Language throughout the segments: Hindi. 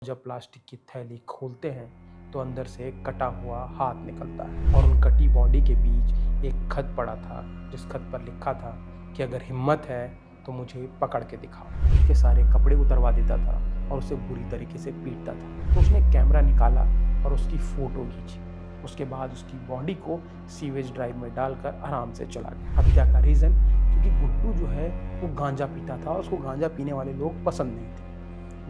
जब प्लास्टिक की थैली खोलते हैं तो अंदर से एक कटा हुआ हाथ निकलता है और उन कटी बॉडी के बीच एक खत पड़ा था जिस खत पर लिखा था कि अगर हिम्मत है तो मुझे पकड़ के दिखाओ। उसके सारे कपड़े उतरवा देता था और उसे बुरी तरीके से पीटता था। तो उसने कैमरा निकाला और उसकी फ़ोटो खींची। उसके बाद उसकी बॉडी को सीवेज ड्राइव में डालकर आराम से चला गया। हत्या का रीज़न क्योंकि गुड्डू जो है वो गांजा पीता था और उसको गांजा पीने वाले लोग पसंद नहीं थे।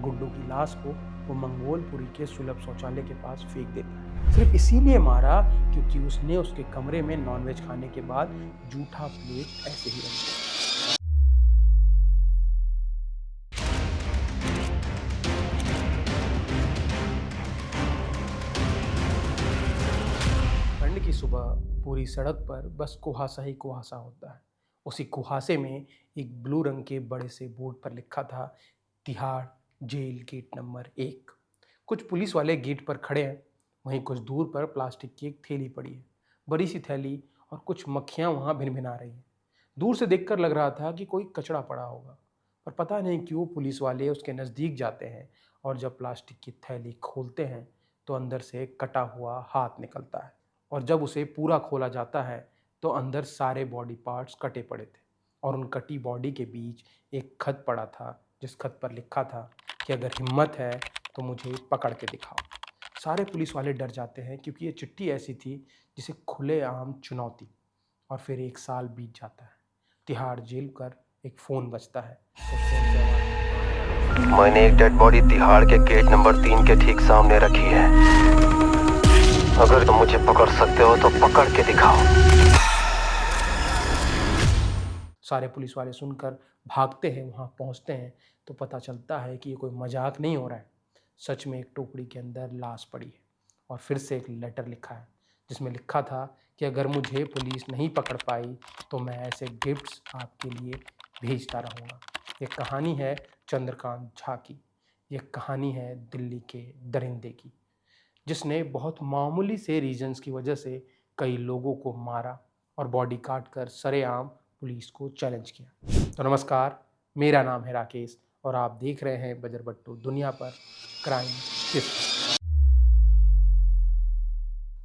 गुड्डू की लाश को वो मंगोलपुरी के सुलभ शौचालय के पास फेंक देता है। सिर्फ इसीलिए मारा क्योंकि उसने उसके कमरे में नॉनवेज खाने के बाद जूठा प्लेट ऐसे ही रख दिया। ठंड की सुबह पूरी सड़क पर बस कुहासा ही कुहासा होता है। उसी कुहासे में एक ब्लू रंग के बड़े से बोर्ड पर लिखा था तिहाड़ जेल गेट नंबर 1। कुछ पुलिस वाले गेट पर खड़े हैं। वहीं कुछ दूर पर प्लास्टिक की एक थैली पड़ी है, बड़ी सी थैली, और कुछ मक्खियां वहां भिनभिना रही हैं। दूर से देखकर लग रहा था कि कोई कचरा पड़ा होगा, पर पता नहीं क्यों पुलिस वाले उसके नज़दीक जाते हैं और जब प्लास्टिक की थैली खोलते हैं तो अंदर से एक कटा हुआ हाथ निकलता है। और जब उसे पूरा खोला जाता है तो अंदर सारे बॉडी पार्ट्स कटे पड़े थे और उन कटी बॉडी के बीच एक खत पड़ा था जिस खत पर लिखा था कि अगर हिम्मत है तो मुझे पकड़ के दिखाओ। सारे पुलिस वाले डर जाते हैं क्योंकि ये चिट्ठी ऐसी थी जिसे खुलेआम चुनौती। और फिर एक साल बीत जाता है। तिहाड़ जेल कर एक फ़ोन बजता है। उस फ़ोन से आवाज़, मैंने एक डेड बॉडी तिहाड़ के गेट नंबर 3 के ठीक सामने रखी है। अगर तुम मुझे पकड़ सकते हो तो पकड़ के दिखाओ। सारे पुलिस वाले सुनकर भागते हैं। वहाँ पहुँचते हैं तो पता चलता है कि ये कोई मजाक नहीं हो रहा है। सच में एक टोकरी के अंदर लाश पड़ी है और फिर से एक लेटर लिखा है जिसमें लिखा था कि अगर मुझे पुलिस नहीं पकड़ पाई तो मैं ऐसे गिफ्ट्स आपके लिए भेजता रहूँगा। ये कहानी है चंद्रकांत झा की। ये कहानी है दिल्ली के दरिंदे की, जिसने बहुत मामूली से रीजंस की वजह से कई लोगों को मारा और बॉडी काट कर सरेआम पुलिस को चैलेंज किया। तो नमस्कार, मेरा नाम है राकेश और आप देख रहे हैं बजरबट्टू दुनिया पर क्राइम हिस्ट्री।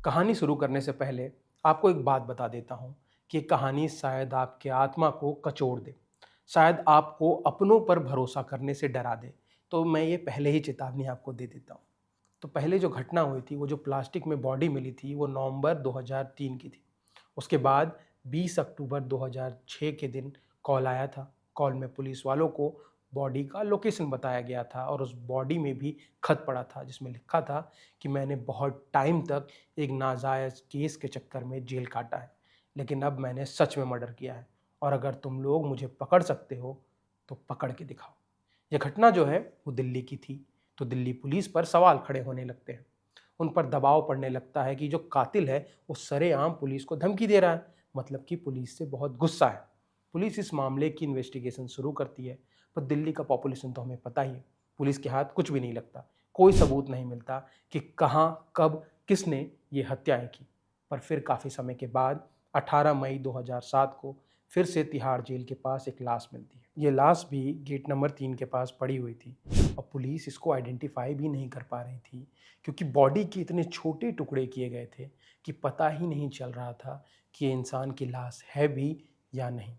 कहानी शुरू करने से पहले आपको एक बात बता देता हूँ कि कहानी शायद आपके आत्मा को कचोड़ दे, शायद आपको अपनों पर भरोसा करने से डरा दे। तो मैं ये पहले ही चेतावनी आपको दे देता हूँ। तो पहले जो घटना हुई थी, वो जो प्लास्टिक में बॉडी मिली थी, वो नवंबर 2003 की थी। उसके बाद 20 अक्टूबर 2006 के दिन कॉल आया था। कॉल में पुलिस वालों को बॉडी का लोकेशन बताया गया था और उस बॉडी में भी खत पड़ा था जिसमें लिखा था कि मैंने बहुत टाइम तक एक नाजायज़ केस के चक्कर में जेल काटा है, लेकिन अब मैंने सच में मर्डर किया है और अगर तुम लोग मुझे पकड़ सकते हो तो पकड़ के दिखाओ। यह घटना जो है वो दिल्ली की थी। तो दिल्ली पुलिस पर सवाल खड़े होने लगते हैं। उन पर दबाव पड़ने लगता है कि जो कातिल है वो सरेआम पुलिस को धमकी दे रहा है, मतलब कि पुलिस से बहुत गुस्सा है। पुलिस इस मामले की इन्वेस्टिगेशन शुरू करती है, पर दिल्ली का पॉपुलेशन तो हमें पता ही है। पुलिस के हाथ कुछ भी नहीं लगता, कोई सबूत नहीं मिलता कि कहाँ, कब, किसने ये हत्याएं की। पर फिर काफ़ी समय के बाद 18 मई 2007 को फिर से तिहाड़ जेल के पास एक लाश मिलती है। ये लाश भी गेट नंबर 3 के पास पड़ी हुई थी और पुलिस इसको आइडेंटिफाई भी नहीं कर पा रही थी क्योंकि बॉडी के इतने छोटे टुकड़े किए गए थे कि पता ही नहीं चल रहा था कि ये इंसान की लाश है भी या नहीं।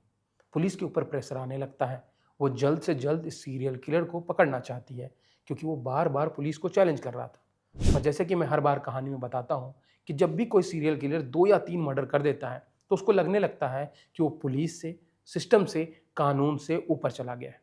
पुलिस के ऊपर प्रेशर आने लगता है। वो जल्द से जल्द इस सीरियल किलर को पकड़ना चाहती है क्योंकि वो बार बार पुलिस को चैलेंज कर रहा था। और जैसे कि मैं हर बार कहानी में बताता हूँ कि जब भी कोई सीरियल किलर 2 या 3 मर्डर कर देता है तो उसको लगने लगता है कि वो पुलिस से, सिस्टम से, कानून से ऊपर चला गया है।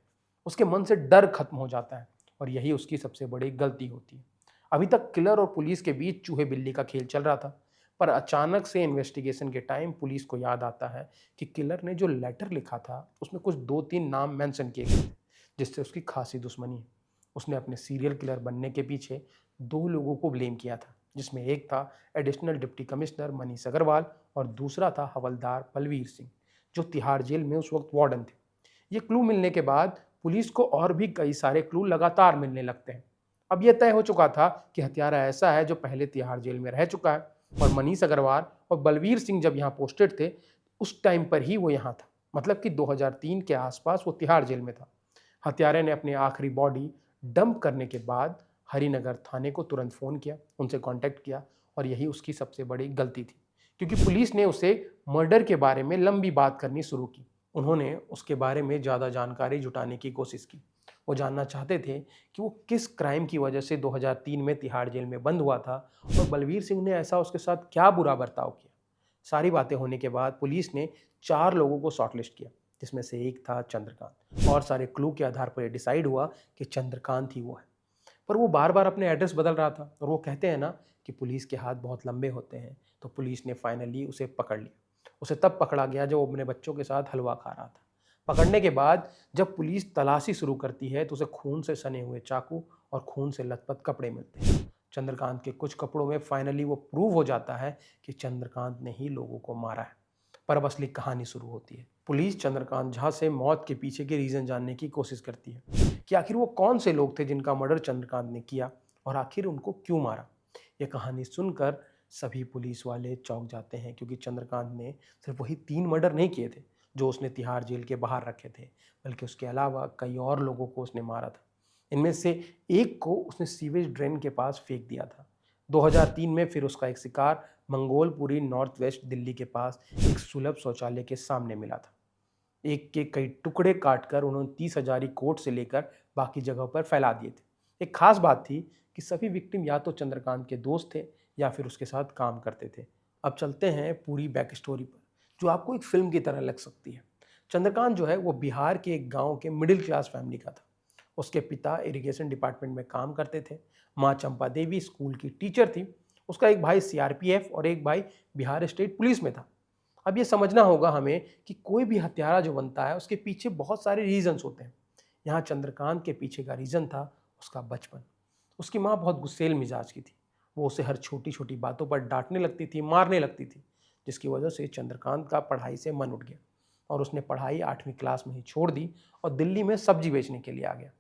उसके मन से डर खत्म हो जाता है और यही उसकी सबसे बड़ी गलती होती है। अभी तक किलर और पुलिस के बीच चूहे बिल्ली का खेल चल रहा था, पर अचानक से इन्वेस्टिगेशन के टाइम पुलिस को याद आता है कि किलर ने जो लेटर लिखा था उसमें कुछ 2-3 नाम मेंशन किए गए थे जिससे उसकी खासी दुश्मनी है। उसने अपने सीरियल किलर बनने के पीछे 2 लोगों को ब्लेम किया था, जिसमें एक था additional deputy commissioner Manish Agarwal और दूसरा था हवलदार बलवीर सिंह, जो तिहाड़ जेल में उस वक्त वार्डन थे। ये क्लू मिलने के बाद पुलिस को और भी कई सारे क्लू लगातार मिलने लगते हैं। अब यह तय हो चुका था कि हत्यारा ऐसा है जो पहले तिहाड़ जेल में रह चुका है और मनीष अग्रवाल और बलवीर सिंह जब यहाँ पोस्टेड थे उस टाइम पर ही वो यहाँ था, मतलब कि 2003 के आसपास वो तिहाड़ जेल में था। हत्यारे ने अपनी आखिरी बॉडी डंप करने के बाद हरिनगर थाने को तुरंत फ़ोन किया, उनसे कांटेक्ट किया और यही उसकी सबसे बड़ी गलती थी, क्योंकि पुलिस ने उसे मर्डर के बारे में लंबी बात करनी शुरू की। उन्होंने उसके बारे में ज़्यादा जानकारी जुटाने की कोशिश की। वो जानना चाहते थे कि वो किस क्राइम की वजह से 2003 में तिहाड़ जेल में बंद हुआ था और बलवीर सिंह ने ऐसा उसके साथ क्या बुरा बर्ताव किया। सारी बातें होने के बाद पुलिस ने 4 लोगों को शॉर्टलिस्ट किया, जिसमें से एक था चंद्रकांत। और सारे क्लू के आधार पर ये डिसाइड हुआ कि चंद्रकांत ही वो है। पर वो बार-बार अपने एड्रेस बदल रहा था और वो कहते हैं ना कि पुलिस के हाथ बहुत लंबे होते हैं, तो पुलिस ने फाइनली उसे पकड़ लिया। उसे तब पकड़ा गया जब वो अपने बच्चों के साथ हलवा खा रहा था। पकड़ने के बाद जब पुलिस तलाशी शुरू करती है तो उसे खून से सने हुए चाकू और खून से लथपथ कपड़े मिलते हैं। चंद्रकांत के कुछ कपड़ों में फाइनली वो प्रूव हो जाता है कि चंद्रकांत ने ही लोगों को मारा है। पर अब असली कहानी शुरू होती है। पुलिस चंद्रकांत झा से मौत के पीछे के रीजन जानने की कोशिश करती है कि आखिर वो कौन से लोग थे जिनका मर्डर चंद्रकांत ने किया और आखिर उनको क्यों मारा। ये कहानी सुनकर सभी पुलिस वाले चौंक जाते हैं, क्योंकि चंद्रकांत ने सिर्फ वही 3 मर्डर नहीं किए थे जो उसने तिहाड़ जेल के बाहर रखे थे, बल्कि उसके अलावा कई और लोगों को उसने मारा था। इनमें से एक को उसने सीवेज ड्रेन के पास फेंक दिया था। 2003 में फिर उसका एक शिकार मंगोलपुरी नॉर्थ वेस्ट दिल्ली के पास एक सुलभ शौचालय के सामने मिला था। एक के कई टुकड़े काटकर उन्होंने 30 हजारी कोट से लेकर बाकी जगहों पर फैला दिए थे। एक खास बात थी कि सभी विक्टिम या तो चंद्रकांत के दोस्त थे या फिर उसके साथ काम करते थे। अब चलते हैं पूरी बैक स्टोरी पर, जो आपको एक फिल्म की तरह लग सकती है। चंद्रकांत जो है वो बिहार के एक गांव के मिडिल क्लास फैमिली का था। उसके पिता इरिगेशन डिपार्टमेंट में काम करते थे। माँ चंपा देवी स्कूल की टीचर थी। उसका एक भाई सीआरपीएफ और एक भाई बिहार स्टेट पुलिस में था। अब ये समझना होगा हमें कि कोई भी हत्यारा जो बनता है उसके पीछे बहुत सारे रीजंस होते हैं। यहाँ चंद्रकांत के पीछे का रीजन था उसका बचपन। उसकी माँ बहुत गुस्सेल मिजाज की थी। वो उसे हर छोटी छोटी बातों पर डांटने लगती थी, मारने लगती थी, जिसकी वजह से चंद्रकांत का पढ़ाई से मन उठ गया और उसने पढ़ाई 8वीं क्लास में ही छोड़ दी और दिल्ली में सब्जी बेचने के लिए आ गया।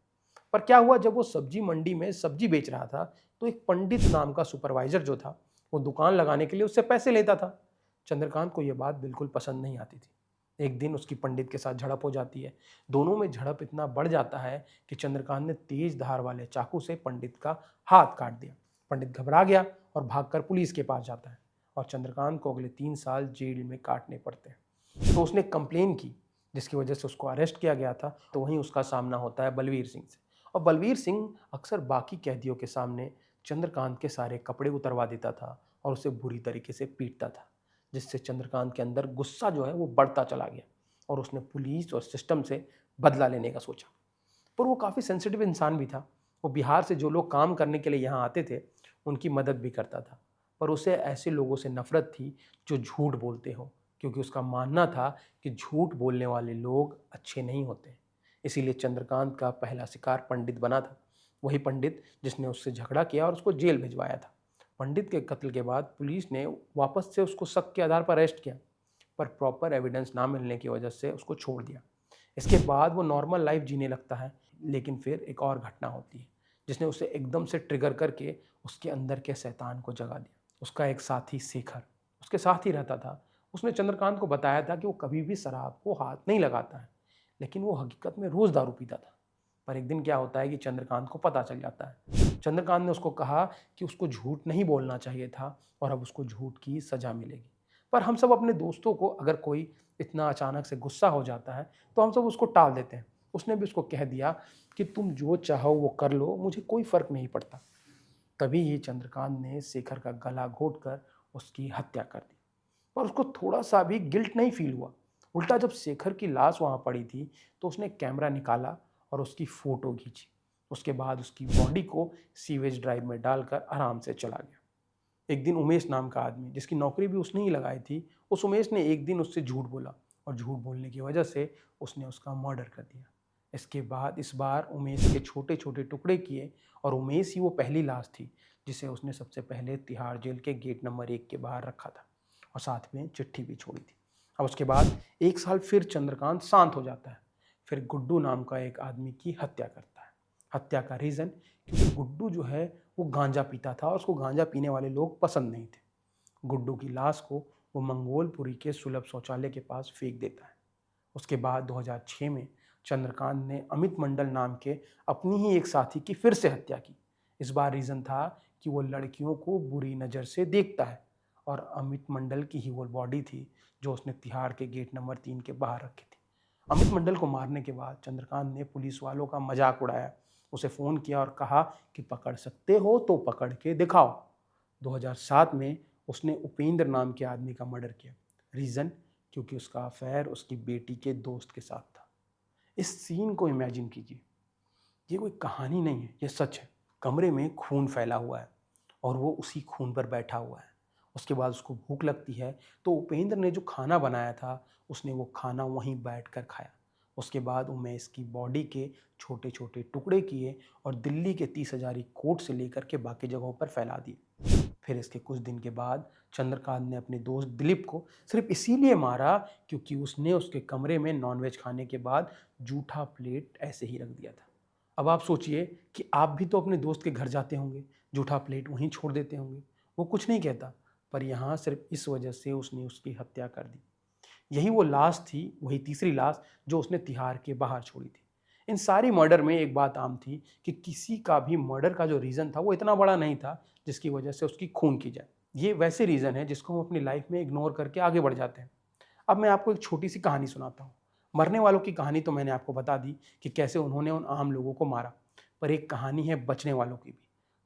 पर क्या हुआ, जब वो सब्जी मंडी में सब्जी बेच रहा था तो एक पंडित नाम का सुपरवाइजर जो था वो दुकान लगाने के लिए उससे पैसे लेता था। चंद्रकांत को यह बात बिल्कुल पसंद नहीं आती थी। एक दिन उसकी पंडित के साथ झड़प हो जाती है। दोनों में झड़प इतना बढ़ जाता है कि चंद्रकांत ने तेज धार वाले चाकू से पंडित का हाथ काट दिया। पंडित घबरा गया और भागकर पुलिस के पास जाता है और चंद्रकांत को अगले 3 साल जेल में काटने पड़ते हैं। तो उसने कंप्लेन की, जिसकी वजह से उसको अरेस्ट किया गया था। तो वहीं उसका सामना होता है बलवीर सिंह से। और बलवीर सिंह अक्सर बाकी कैदियों के सामने चंद्रकांत के सारे कपड़े उतरवा देता था और उसे बुरी तरीके से पीटता था, जिससे चंद्रकांत के अंदर गुस्सा जो है वो बढ़ता चला गया और उसने पुलिस और सिस्टम से बदला लेने का सोचा। पर वो काफ़ी सेंसिटिव इंसान भी था। वो बिहार से जो लोग काम करने के लिए यहाँ आते थे उनकी मदद भी करता था। पर उसे ऐसे लोगों से नफरत थी जो झूठ बोलते हो, क्योंकि उसका मानना था कि झूठ बोलने वाले लोग अच्छे नहीं होते। इसीलिए चंद्रकांत का पहला शिकार पंडित बना था, वही पंडित जिसने उससे झगड़ा किया और उसको जेल भिजवाया था। पंडित के कत्ल के बाद पुलिस ने वापस से उसको शक के आधार पर अरेस्ट किया, पर प्रॉपर एविडेंस ना मिलने की वजह से उसको छोड़ दिया। इसके बाद वो नॉर्मल लाइफ जीने लगता है, लेकिन फिर एक और घटना होती है जिसने उसे एकदम से ट्रिगर करके उसके अंदर के शैतान को जगा दिया। उसका एक साथी शेखर उसके साथ ही रहता था। उसने चंद्रकांत को बताया था कि वो कभी भी शराब को हाथ नहीं लगाता है, लेकिन वो हकीकत में रोज़ दारू पीता था। पर एक दिन क्या होता है कि चंद्रकांत को पता चल जाता है। चंद्रकांत ने उसको कहा कि उसको झूठ नहीं बोलना चाहिए था और अब उसको झूठ की सज़ा मिलेगी। पर हम सब अपने दोस्तों को अगर कोई इतना अचानक से गुस्सा हो जाता है तो हम सब उसको टाल देते हैं। उसने भी उसको कह दिया कि तुम जो चाहो वो कर लो, मुझे कोई फ़र्क नहीं पड़ता। तभी ही चंद्रकांत ने शेखर का गला घोंटकर उसकी हत्या कर दी। पर उसको थोड़ा सा भी गिल्ट नहीं फील हुआ। उल्टा जब शेखर की लाश वहाँ पड़ी थी तो उसने कैमरा निकाला और उसकी फ़ोटो खींची। उसके बाद उसकी बॉडी को सीवेज ड्राइव में डालकर आराम से चला गया। एक दिन उमेश नाम का आदमी, जिसकी नौकरी भी उसने ही लगाई थी, उस उमेश ने एक दिन उससे झूठ बोला और झूठ बोलने की वजह से उसने उसका मर्डर कर दिया। इसके बाद इस बार उमेश के छोटे छोटे टुकड़े किए और उमेश ही वो पहली लाश थी जिसे उसने सबसे पहले तिहाड़ जेल के गेट नंबर 1 के बाहर रखा था और साथ में चिट्ठी भी छोड़ी थी। अब उसके बाद 1 साल फिर चंद्रकांत शांत हो जाता है। फिर गुड्डू नाम का एक आदमी की हत्या करता है। हत्या का रीज़न क्योंकि गुड्डू जो है वो गांजा पीता था और उसको गांजा पीने वाले लोग पसंद नहीं थे। गुड्डू की लाश को वो मंगोलपुरी के सुलभ शौचालय के पास फेंक देता है। उसके बाद 2006 में चंद्रकांत ने अमित मंडल नाम के अपनी ही एक साथी की फिर से हत्या की। इस बार रीज़न था कि वो लड़कियों को बुरी नज़र से देखता है और अमित मंडल की ही वो बॉडी थी जो उसने तिहाड़ के गेट नंबर 3 के बाहर रखी थी। अमित मंडल को मारने के बाद चंद्रकांत ने पुलिस वालों का मजाक उड़ाया, उसे फ़ोन किया और कहा कि पकड़ सकते हो तो पकड़ के दिखाओ। 2007 में उसने उपेंद्र नाम के आदमी का मर्डर किया। रीज़न, क्योंकि उसका अफेयर उसकी बेटी के दोस्त के साथ था। इस सीन को इमेजिन कीजिए, ये कोई कहानी नहीं है, ये सच है। कमरे में खून फैला हुआ है और वो उसी खून पर बैठा हुआ है। उसके बाद उसको भूख लगती है तो उपेंद्र ने जो खाना बनाया था उसने वो खाना वहीं बैठकर खाया। उसके बाद उन्हें इसकी बॉडी के छोटे छोटे टुकड़े किए और दिल्ली के 30 हजारी कोर्ट से लेकर के बाकी जगहों पर फैला दिए। फिर इसके कुछ दिन के बाद चंद्रकांत ने अपने दोस्त दिलीप को सिर्फ इसीलिए मारा क्योंकि उसने उसके कमरे में नॉनवेज खाने के बाद जूठा प्लेट ऐसे ही रख दिया था। अब आप सोचिए कि आप भी तो अपने दोस्त के घर जाते होंगे, जूठा प्लेट वहीं छोड़ देते होंगे। वो कुछ नहीं कहता, पर यहाँ सिर्फ इस वजह से उसने उसकी हत्या कर दी। यही वो लाश थी, वही तीसरी लाश जो उसने तिहाड़ के बाहर छोड़ी थी। इन सारी मर्डर में एक बात आम थी कि किसी का भी मर्डर का जो रीज़न था वो इतना बड़ा नहीं था जिसकी वजह से उसकी खून की जाए। ये वैसे रीज़न है जिसको हम अपनी लाइफ में इग्नोर करके आगे बढ़ जाते हैं। अब मैं आपको एक छोटी सी कहानी सुनाता हूँ। मरने वालों की कहानी तो मैंने आपको बता दी कि कैसे उन्होंने उन आम लोगों को मारा, पर एक कहानी है बचने वालों की भी।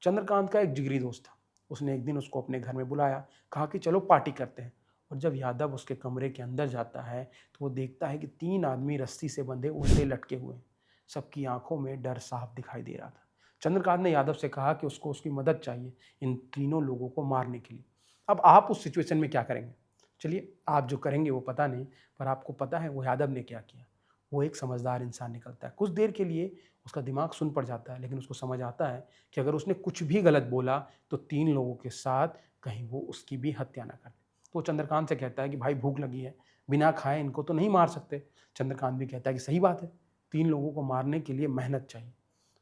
चंद्रकांत का एक जिगरी दोस्त था। उसने एक दिन उसको अपने घर में बुलाया, कहा कि चलो पार्टी करते हैं। और जब यादव उसके कमरे के अंदर जाता है तो वो देखता है कि 3 आदमी रस्सी से बंधे उल्टे लटके हुए हैं। सबकी आंखों में डर साफ दिखाई दे रहा था। चंद्रकांत ने यादव से कहा कि उसको उसकी मदद चाहिए इन तीनों लोगों को मारने के लिए। अब आप उस सिचुएशन में क्या करेंगे? चलिए, आप जो करेंगे वो पता नहीं, पर आपको पता है वो यादव ने क्या किया। वो एक समझदार इंसान निकलता है। कुछ देर के लिए उसका दिमाग सुन पड़ जाता है, लेकिन उसको समझ आता है कि अगर उसने कुछ भी गलत बोला तो 3 लोगों के साथ कहीं वो उसकी भी हत्या ना कर दे। तो चंद्रकांत से कहता है कि भाई भूख लगी है, बिना खाए इनको तो नहीं मार सकते। चंद्रकांत भी कहता है कि सही बात है, 3 लोगों को मारने के लिए मेहनत चाहिए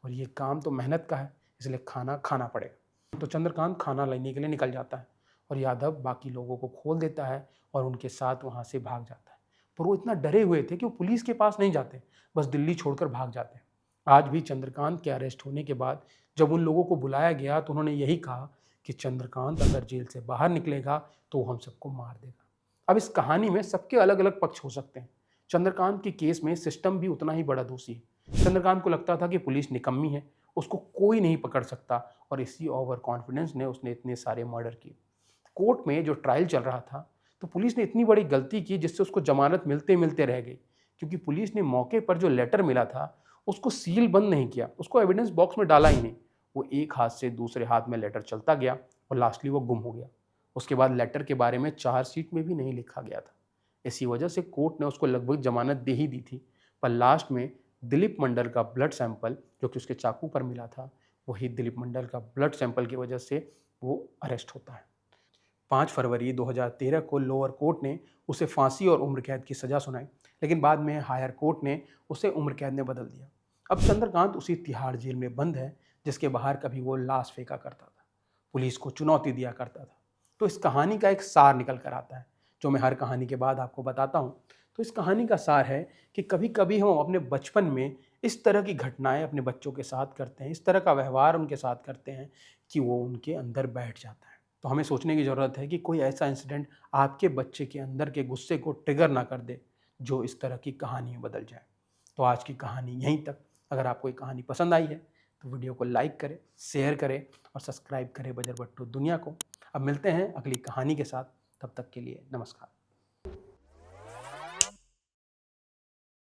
और ये काम तो मेहनत का है, इसलिए खाना खाना पड़ेगा। तो चंद्रकांत खाना लेने के लिए निकल जाता है और यादव बाकी लोगों को खोल देता है और उनके साथ वहाँ से भाग जाता है। पर वो इतना डरे हुए थे कि वो पुलिस के पास नहीं जाते, बस दिल्ली छोड़कर भाग जाते हैं। आज भी चंद्रकांत के अरेस्ट होने के बाद जब उन लोगों को बुलाया गया तो उन्होंने यही कहा कि चंद्रकांत अगर जेल से बाहर निकलेगा तो वो हम सबको मार देगा। अब इस कहानी में सबके अलग अलग पक्ष हो सकते हैं। चंद्रकांत के केस में सिस्टम भी उतना ही बड़ा दोषी है। चंद्रकांत को लगता था कि पुलिस निकम्मी है, उसको कोई नहीं पकड़ सकता और इसी ओवर कॉन्फिडेंस ने उसने इतने सारे मर्डर किए। कोर्ट में जो ट्रायल चल रहा था तो पुलिस ने इतनी बड़ी गलती की जिससे उसको जमानत मिलते मिलते रह गई, क्योंकि पुलिस ने मौके पर जो लेटर मिला था उसको सील बंद नहीं किया, उसको एविडेंस बॉक्स में डाला ही नहीं। वो एक हाथ से दूसरे हाथ में लेटर चलता गया और लास्टली वो गुम हो गया। उसके बाद लेटर के बारे में चार्जशीट में भी नहीं लिखा गया था। इसी वजह से कोर्ट ने उसको लगभग जमानत दे ही दी थी, पर लास्ट में दिलीप मंडल का ब्लड सैंपल जो कि उसके चाकू पर मिला था, वही दिलीप मंडल का ब्लड सैंपल की वजह से वो अरेस्ट होता है। 5 फरवरी 2013 को लोअर कोर्ट ने उसे फांसी और उम्र कैद की सज़ा सुनाई, लेकिन बाद में हायर कोर्ट ने उसे उम्र कैद में बदल दिया। अब चंद्रकांत उसी तिहाड़ जेल में बंद है जिसके बाहर कभी वो लाश फेंका करता था, पुलिस को चुनौती दिया करता था। तो इस कहानी का एक सार निकल कर आता है जो मैं हर कहानी के बाद आपको बताता हूँ। तो इस कहानी का सार है कि कभी कभी हम अपने बचपन में इस तरह की घटनाएं अपने बच्चों के साथ करते हैं, इस तरह का व्यवहार उनके साथ करते हैं कि वो उनके अंदर बैठ जाता है। तो हमें सोचने की ज़रूरत है कि कोई ऐसा इंसिडेंट आपके बच्चे के अंदर के गुस्से को ट्रिगर ना कर दे जो इस तरह की कहानी में बदल जाए। तो आज की कहानी यहीं तक। अगर आपको ये कहानी पसंद आई है तो वीडियो को लाइक करें, शेयर करें और सब्सक्राइब करें बजरबट्टू दुनिया को। अब मिलते हैं अगली कहानी के साथ, तब तक के लिए नमस्कार।